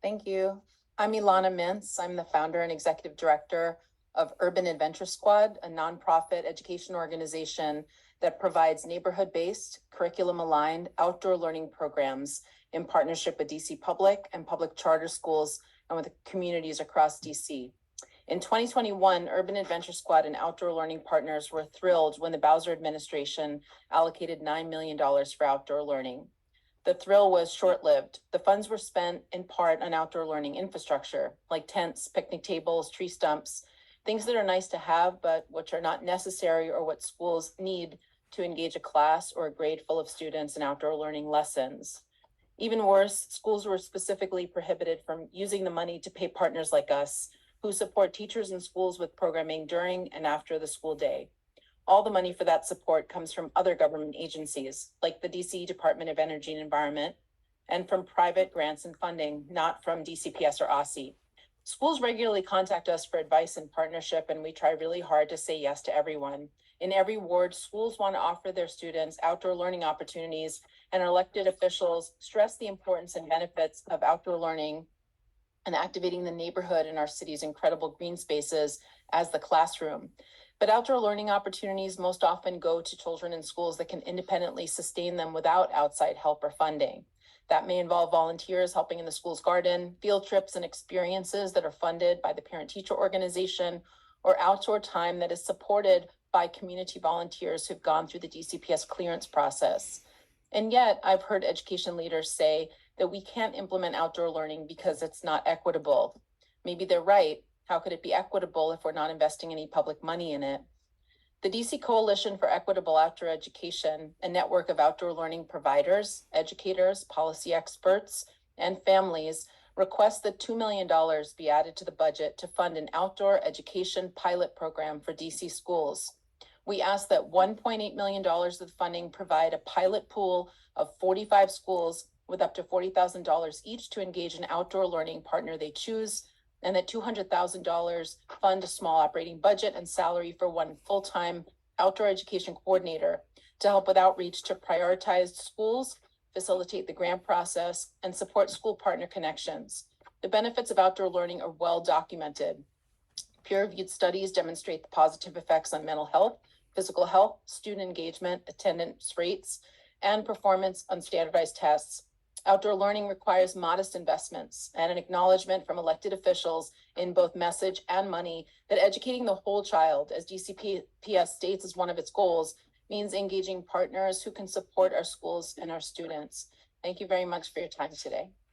Thank you. I'm Elana Mintz. I'm the founder and executive director of Urban Adventure Squad, a nonprofit education organization that provides neighborhood-based, curriculum-aligned outdoor learning programs in partnership with DC Public and public charter schools and with communities across DC. In 2021, Urban Adventure Squad and outdoor learning partners were thrilled when the Bowser administration allocated $9 million for outdoor learning. The thrill was short-lived. The funds were spent in part on outdoor learning infrastructure, like tents, picnic tables, tree stumps, things that are nice to have, but which are not necessary or what schools need to engage a class or a grade full of students in outdoor learning lessons. Even worse, schools were specifically prohibited from using the money to pay partners like us, who support teachers and schools with programming during and after the school day. All the money for that support comes from other government agencies, like the DC Department of Energy and Environment, and from private grants and funding, not from DCPS or OSSI. Schools regularly contact us for advice and partnership, and we try really hard to say yes to everyone. In every ward, schools want to offer their students outdoor learning opportunities, and our elected officials stress the importance and benefits of outdoor learning and activating the neighborhood in our city's incredible green spaces as the classroom. But outdoor learning opportunities most often go to children in schools that can independently sustain them without outside help or funding. That may involve volunteers helping in the school's garden, field trips and experiences that are funded by the parent-teacher organization, or outdoor time that is supported by community volunteers who've gone through the DCPS clearance process. And yet, I've heard education leaders say that we can't implement outdoor learning because it's not equitable. Maybe they're right. How could it be equitable if we're not investing any public money in it? The DC Coalition for Equitable Outdoor Education, a network of outdoor learning providers, educators, policy experts, and families, requests that $2 million be added to the budget to fund an outdoor education pilot program for DC schools. We ask that $1.8 million of the funding provide a pilot pool of 45 schools with up to $40,000 each to engage an outdoor learning partner they choose, and that $200,000 fund a small operating budget and salary for one full-time outdoor education coordinator to help with outreach to prioritized schools, facilitate the grant process, and support school partner connections. The benefits of outdoor learning are well documented. Peer-reviewed studies demonstrate the positive effects on mental health, physical health, student engagement, attendance rates, and performance on standardized tests. Outdoor learning requires modest investments and an acknowledgement from elected officials in both message and money that educating the whole child, as DCPS states as one of its goals, means engaging partners who can support our schools and our students. Thank you very much for your time today.